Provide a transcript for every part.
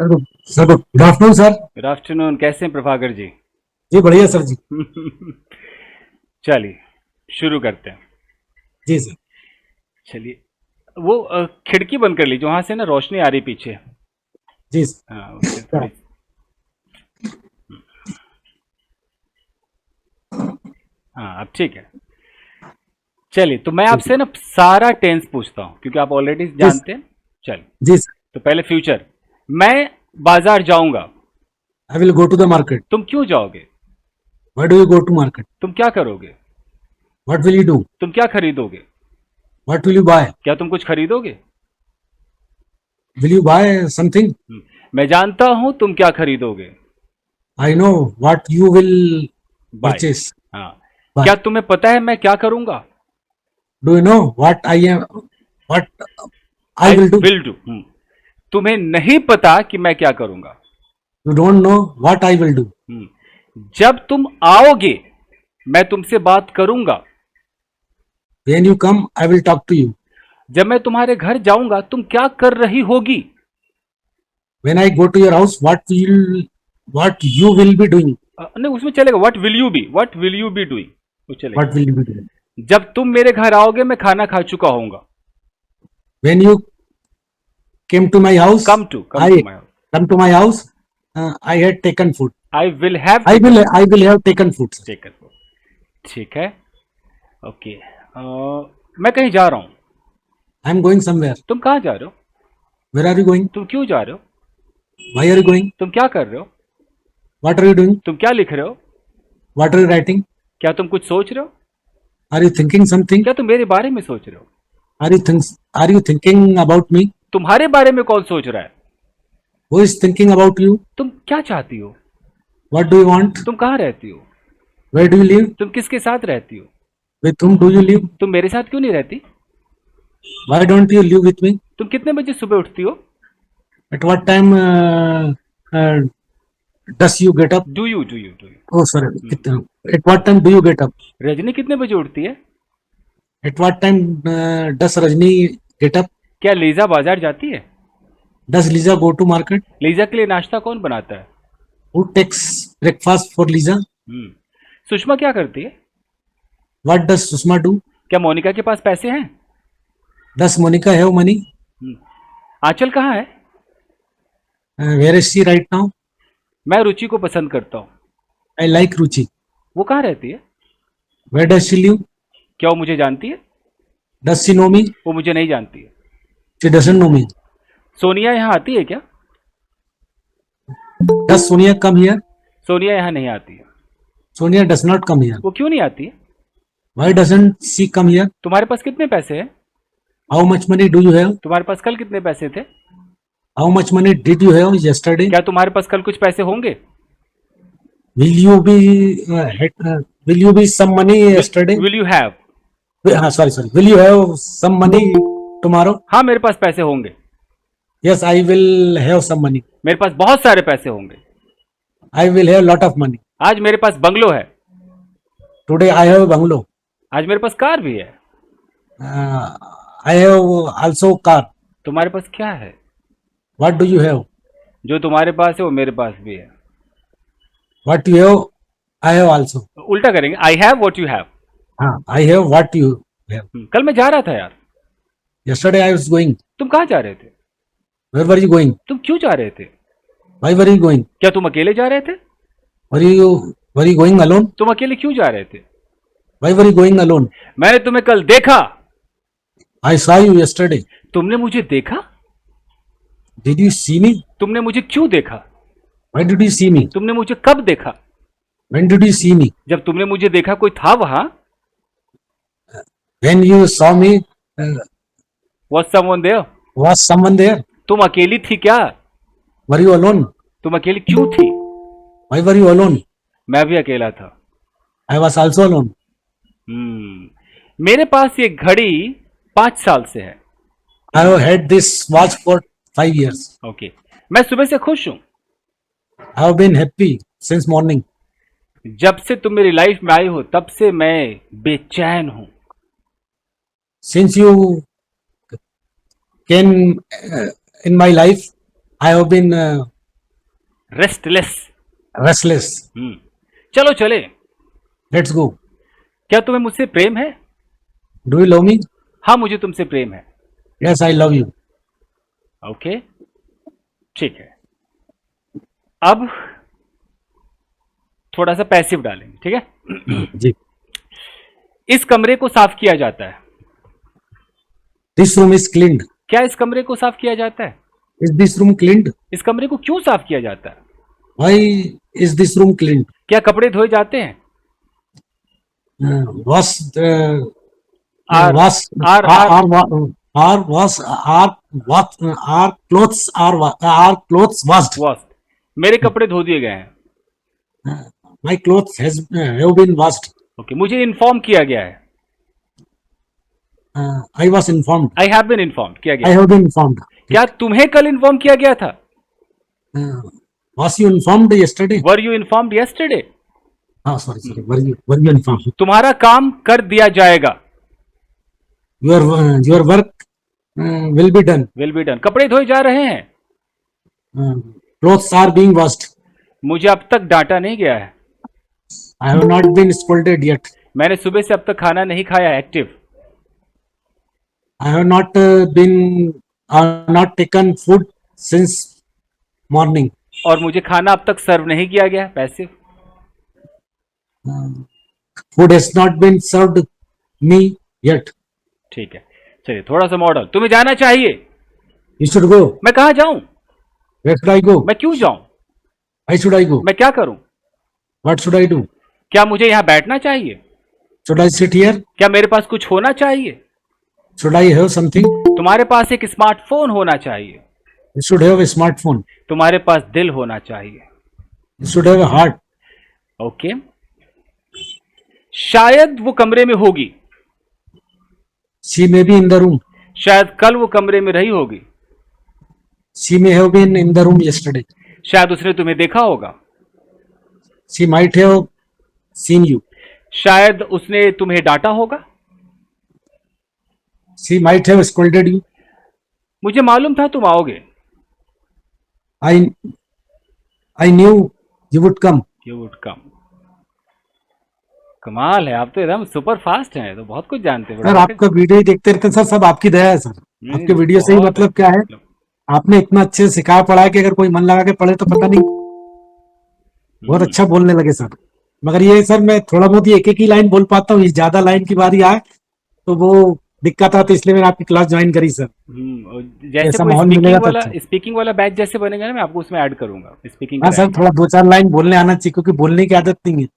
Sir sir good afternoon sir. Good afternoon. कैसे हैं प्रभाकर जी? जी बढ़िया सर जी। चलिए शुरू करते हैं। जी सर। चलिए वो खिड़की बंद कर लीजिए, वहां से ना रोशनी आ रही पीछे। जी हाँ, उससे सर। थोड़ी। हाँ, अब ठीक है। चलिए, तो मैं जी सर। आपसे ना सारा टेंस पूछता हूँ क्योंकि आप ऑलरेडी जी जानते हैं। चलिए, जी सर। तो पहले फ्यूचर। मैं बाजार जाऊंगा। I will go to the market. तुम क्यों जाओगे? Why do you go to market? तुम क्या करोगे? What will you do? तुम क्या खरीदोगे? What will you buy? क्या तुम कुछ खरीदोगे? Will you buy something? मैं जानता हूं तुम क्या खरीदोगे। I know what you will buy. Purchase. हाँ। बाय। क्या तुम्हें पता है मैं क्या करूंगा? Do you know what I am, what I I will do? Will do. तुम्हें नहीं पता कि मैं क्या करूंगा। You don't know what I will do. जब तुम आओगे मैं तुमसे बात करूंगा। When you come I will talk to you. जब मैं तुम्हारे घर जाऊंगा तुम क्या कर रही होगी। When I go to your house what you will be doing? नहीं, उसमें चलेगा what will you be, what will you be doing, वो चलेगा। What will you be doing? जब तुम मेरे घर आओगे मैं खाना खा चुका होऊंगा। व्हेन यू came to my house, come to I my house. come to my house. I had taken food. I will have I taken. will I will have taken food, sir. Taken. ठीक है। ओके। मैं कहीं जा रहा हूं। I am going somewhere. तुम कहाँ जा रहे हो? Where are you going? तुम क्यों जा रहे हो? Why are you going? तुम क्या कर रहे हो? What are you doing? तुम क्या लिख रहे हो? What are you writing? क्या तुम कुछ सोच रहे हो? Are you thinking something? क्या तुम मेरे बारे में सोच रहे हो? Are you thinking about me? तुम्हारे बारे में कौन सोच रहा है? Who is thinking about you? तुम क्या चाहती हो? What do you want? तुम कहाँ रहती हो? Where do you live? तुम किसके साथ रहती हो? With whom do you live? तुम मेरे साथ क्यों नहीं रहती? Why don't you live with me? तुम कितने बजे सुबह उठती हो? At what time uh, does you get up? Do you? Oh, sorry. At what time do you get up? Rajni कितने बजे उठती है? At what time does Rajni get up? क्या लीजा बाजार जाती है? Does Lisa go to market? Lisa के लिए नाश्ता कौन बनाता है? Who takes breakfast for Lisa? Sushma क्या करती है? What does Susma do? क्या मोनिका के पास पैसे हैं? Does Monica have money? आंचल कहाँ है? Where is she right now? मैं रुचि को पसंद करता हूँ। I like Ruchi. वो कहाँ रहती है? Where does she live? क्या वो मुझे जानती है? Does she know me? वो मुझे नहीं जानती है। She doesn't know me. Sonia यहाँ आती है क्या? Does Sonia come here? Sonia यहाँ नहीं आती है। Sonia does not come here. वो क्यों नहीं आती है? Why doesn't she come here? तुम्हारे पास कितने पैसे हैं? How much money do you have? तुम्हारे पास कल कितने पैसे थे? How much money did you have yesterday? क्या तुम्हारे पास कल कुछ पैसे होंगे? Will you will you be some money yesterday? Will you have? Sorry. Will you have some money tomorrow? हाँ, मेरे पास पैसे होंगे। Yes, I will have some money. मेरे पास बहुत सारे पैसे होंगे। I will have lot of money. आज मेरे पास बंगलो है। Today I have a bungalow. आज मेरे पास कार भी है। I have also car. तुम्हारे पास क्या है? What do you have? जो तुम्हारे पास है वो मेरे पास भी है। What you have, I have also. उल्टा करेंगे, I have what you have. I have what you have. कल मैं जा रहा था यार। Yesterday I was going. तुम कहाँ जा रहे थे? Where were you going? तुम क्यों जा रहे थे? Why were you going? क्या तुम अकेले जा रहे थे? Were you going alone? तुम अकेले क्यों जा रहे थे? Why were you going alone? मैंने तुम्हें कल देखा। I saw you yesterday. तुमने मुझे देखा? Did you see me? तुमने मुझे क्यों देखा? Why did you see me? तुमने मुझे कब देखा? When did you see me? जब तुमने मुझे देखा कोई था वहां? When you saw me, Was someone there? was someone there? तुम अकेली थी क्या? Were you alone? तुम अकेली क्यों थी? Why were you alone? मैं भी अकेला था। I was also alone. मेरे पास ये घड़ी 5 साल से है। I have had this watch for 5 years. Okay. मैं सुबह से खुश हूं। I have been happy since morning. जब से तुम मेरी लाइफ में आई हो तब से मैं बेचैन हूं। Since you came in my life, I have been restless. restless. चलो चले। Let's go. क्या तुम्हें मुझसे प्रेम है? Do you love me? हाँ, मुझे तुमसे प्रेम है। Yes, I love you. Okay, ठीक है। अब थोड़ा सा पैसिव डालेंगे, ठीक है। जी। इस कमरे को साफ किया जाता है। This room is cleaned. क्या इस कमरे को साफ किया जाता है? Is this room cleaned? इस कमरे को क्यों साफ किया जाता है? Why is this room cleaned? क्या कपड़े धोए जाते हैं? Was Are was are are was are what are clothes are clothes washed? washed? मेरे कपड़े धो दिए गए हैं। My clothes has have been washed. Okay, मुझे इन्फॉर्म किया गया है। I was informed. I have been inform किया I गया। have been informed. क्या तुम्हें कल इन्फॉर्म किया गया था? Was you informed yesterday? Were you informed yesterday? Sorry. Were you informed? तुम्हारा काम कर दिया जाएगा। Your work will be done. Will be done. कपड़े धोए जा रहे हैं। Clothes are being washed. मुझे अब तक डांटा नहीं गया है। I have not been scolded yet. मैंने सुबह से अब तक खाना नहीं खाया। Active. I have not taken food since morning. और मुझे खाना अब तक सर्व नहीं किया गया। Passive. Food has not been served me yet. ठीक है, चलिए थोड़ा सा मॉडल। तुम्हें जाना चाहिए। You should go. मैं कहाँ जाऊं? Where should I go? मैं क्यों जाऊं? Why should I go? मैं क्या करूं? What should I do? क्या मुझे यहाँ बैठना चाहिए? Should I sit here? क्या मेरे पास कुछ होना चाहिए? Should I have something? तुम्हारे पास एक स्मार्टफोन होना चाहिए। You should have a smartphone. तुम्हारे पास दिल होना चाहिए। You should have a heart. Okay. शायद वो कमरे में होगी। She may be in the room. शायद कल वो कमरे में रही होगी। She may have been in the room yesterday. शायद उसने तुम्हें देखा होगा। She might have seen you. शायद उसने तुम्हें डांटा होगा। She might have scolded you. मुझे मालूम था तुम आओगे। I knew you would come. You would come. कमाल है, आप तो एकदम सुपर फास्ट हैं, तो बहुत कुछ जानते हैं। सर आपका वीडियो ही देखते रहते हैं सर, सब आपकी दया है सर। आपके वीडियो से ही बहुत मतलब क्या है, आपने इतना अच्छे से सिखाया पढ़ाया कि अगर कोई मन लगा के पढ़े तो पता नहीं, बहुत अच्छा बोलने लगे सर। मगर ये सर मैं थोड़ा बहुत ही एक ही लाइन बोल पाता हूँ, ज्यादा लाइन की बारी आए तो वो दिक्कत आता, इसलिए मैंने आपकी क्लास ज्वाइन करी सर। जैसे ऐसा कोई माहौल मिलेगा तो अच्छा। स्पीकिंग वाला बैच जैसे बनेगा ना, मैं आपको उसमें ऐड करूंगा स्पीकिंग। हाँ सर, थोड़ा 2-4 लाइन बोलने आना चाहिए क्योंकि बोलने की आदत नहीं है।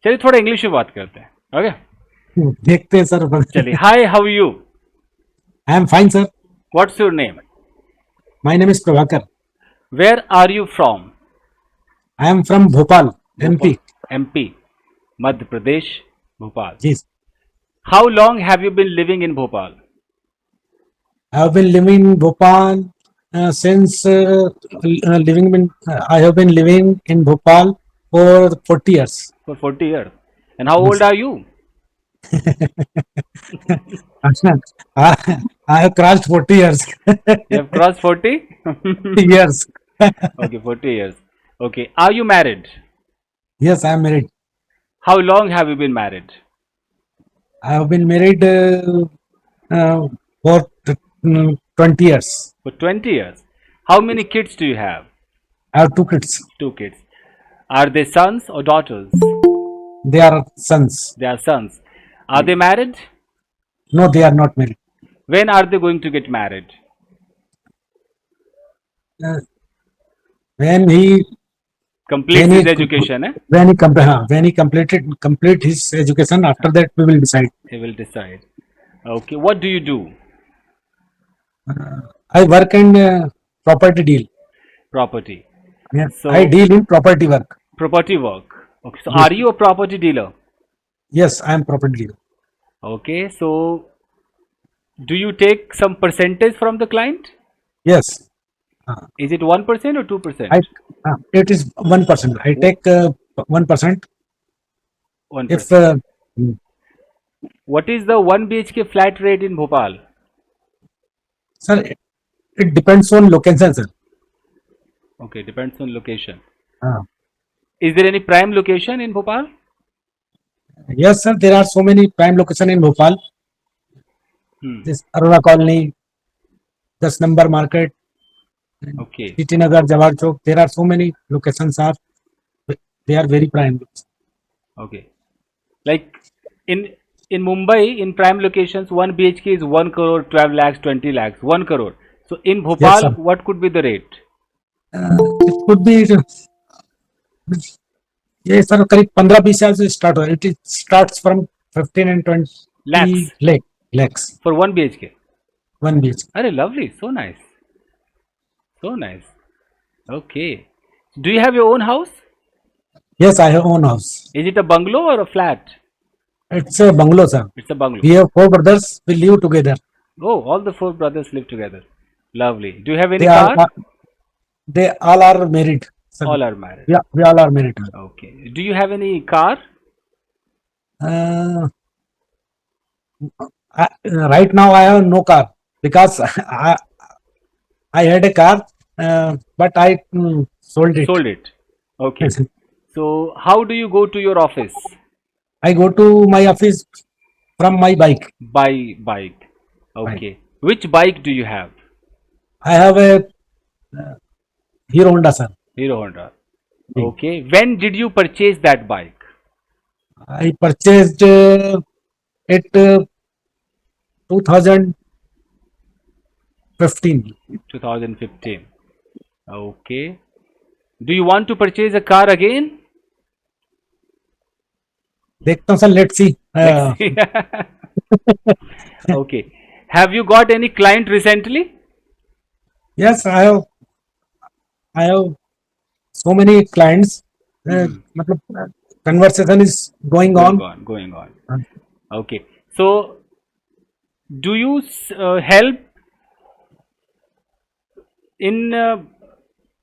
चलिए थोड़ा इंग्लिश में बात करते हैं। ओके, देखते हैं सर। चलिए। Hi, how you? I am fine sir. What's your name? My name is Prabhakar. Where are you from? I am from Bhopal, MP. MP, Madhya Pradesh, Bhopal. जी। How long have you been living in Bhopal? I have been living in Bhopal since I have been living in Bhopal for 40 years. For 40 years. And how old are you? I have crossed 40 years. You have crossed 40 years. Okay, 40 years. Okay, are you married? Yes, I am married. How long have you been married? I have been married for 20 years. For 20 years. How many kids do you have? I have 2 kids. 2 kids. Are they sons or daughters? They are sons. They are sons. Are they married? No, they are not married. When are they going to get married? When he Complete his education, eh? when he complete his education, after that we will decide. He will decide. Okay, what do you do? I work in property deal. Property. Yes, So- I deal in property work. Property work. Okay, so Yes. are you a property dealer? Yes, I am property dealer. Okay, so do you take some percentage from the client? Yes, Is it 1% or 2%? it is 1%. I take 1%. 1%. If What is the 1 BHK flat rate in Bhopal? sir, it depends on location, sir. Okay, depends on location. हाँ. Is there any prime location in Bhopal? Yes, sir. There are so many prime location in Bhopal. Hmm. This Arora Colony, 10 number market, Okay. City Nagar, Jawahar Chowk. There are so many locations are they are very prime. Okay. Like in in Mumbai, in prime locations, 1 BHK is 1 crore, 12 lakhs, 20 lakhs, 1 crore. So in Yes, Bhopal, sir. what could be the rate? It could be ये sir करीब 15-20 हजार से start हो. It starts from 15 and 20 Lakhs lakhs for 1 BHK. 1 BHK. Arey, lovely. So nice. So nice. Okay. Do you have your own house? Yes, I have own house. Is it a bungalow or a flat? It's a bungalow, sir. It's a bungalow. We have 4 brothers. We live together. Oh, all the 4 brothers live together. Lovely. Do you have any They are car? they all are married. Sir. All are married. Yeah, we all are married. Okay. Do you have any car? Uh, right now I have no car because I had a car, but I sold it. Sold it. Okay. So how do you go to your office? I go to my office from my bike. By bike. Okay. Which bike do you have? I have a Hero Honda, sir. Hero Honda. Hmm. Okay. When did you purchase that bike? I purchased it 2015. 2015. Okay. Do you want to purchase a car again? देखता हूँ sir. Let's see. Okay. Have you got any client recently? Yes, I have so many clients. मतलब conversation is going on. Going on. Okay. So, do you help in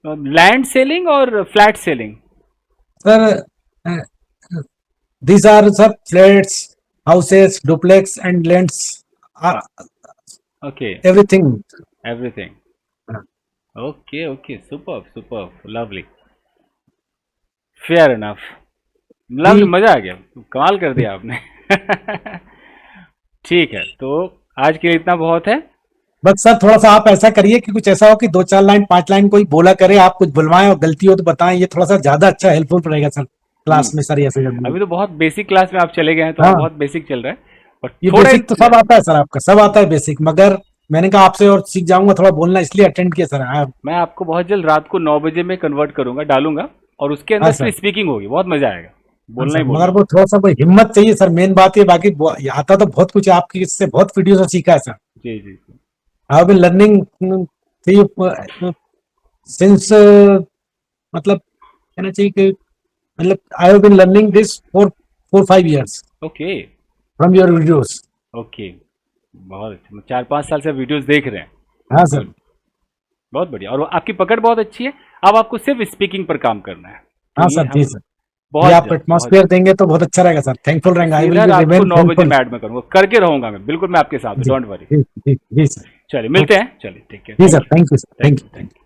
land selling or flat selling? Sir, these are sir flats, houses, duplex, and lands. Okay. Everything. Everything. Okay. Okay. Superb. Superb. Lovely. Fair enough. Lovely. मजा आ गया. कमाल कर दिया आपने. ठीक है. तो आज के लिए इतना बहुत है. बस सर थोड़ा सा आप ऐसा करिए कि कुछ ऐसा हो कि 2-4 लाइन 5 लाइन कोई बोला करे. आप कुछ बुलवाएं और गलती हो तो बताएं. ये थोड़ा सा ज्यादा अच्छा हेल्पफुल रहेगा सर क्लास में. सर ऐसे अभी तो बहुत बेसिक क्लास में आप चले गए हैं, तो हाँ. बहुत बेसिक चल रहा है. और ये थोड़ा बेसिक तो सब आता है सर. आपका सब आता है बेसिक. मगर मैंने कहा आपसे और सीख जाऊंगा थोड़ा बोलना, इसलिए अटेंड किया सर. मैं आपको बहुत जल्द रात को 9 बजे में कन्वर्ट करूंगा, डालूंगा, और उसके अंदर सर. फिर स्पीकिंग होगी. बहुत मजा आएगा. बोलना ही मगर बोलना. वो थोड़ा सा कोई हिम्मत चाहिए सर. मेन बात ये. बाकी आता तो बहुत कुछ है. आपकी इससे बहुत वीडियो से सीखा है सर. जी जी जी. I have been learning since मतलब कहना चाहिए कि मतलब I have been learning this for 4-5 years okay. From your videos. Okay. बहुत अच्छा. 4-5 साल से वीडियोस देख रहे हैं. हाँ सर. बहुत बढ़िया. और आपकी पकड़ बहुत अच्छी है. अब आपको सिर्फ स्पीकिंग पर काम करना है. हाँ सर. जी सर. बहुत आप एटमॉस्फेयर देंगे तो बहुत अच्छा रहेगा सर. थैंकफुल रहेगा. आई विल बी आपको रिमेन 9 बजे थैंकफुल. मैं ऐड में करूंगा. करके रहूंगा मैं. बिल्कुल मैं आपके साथ हूं. Don't worry. जी सर. चलिए मिलते हैं. चलिए ठीक है. जी sir. Thank you sir. Thank you. Thank you.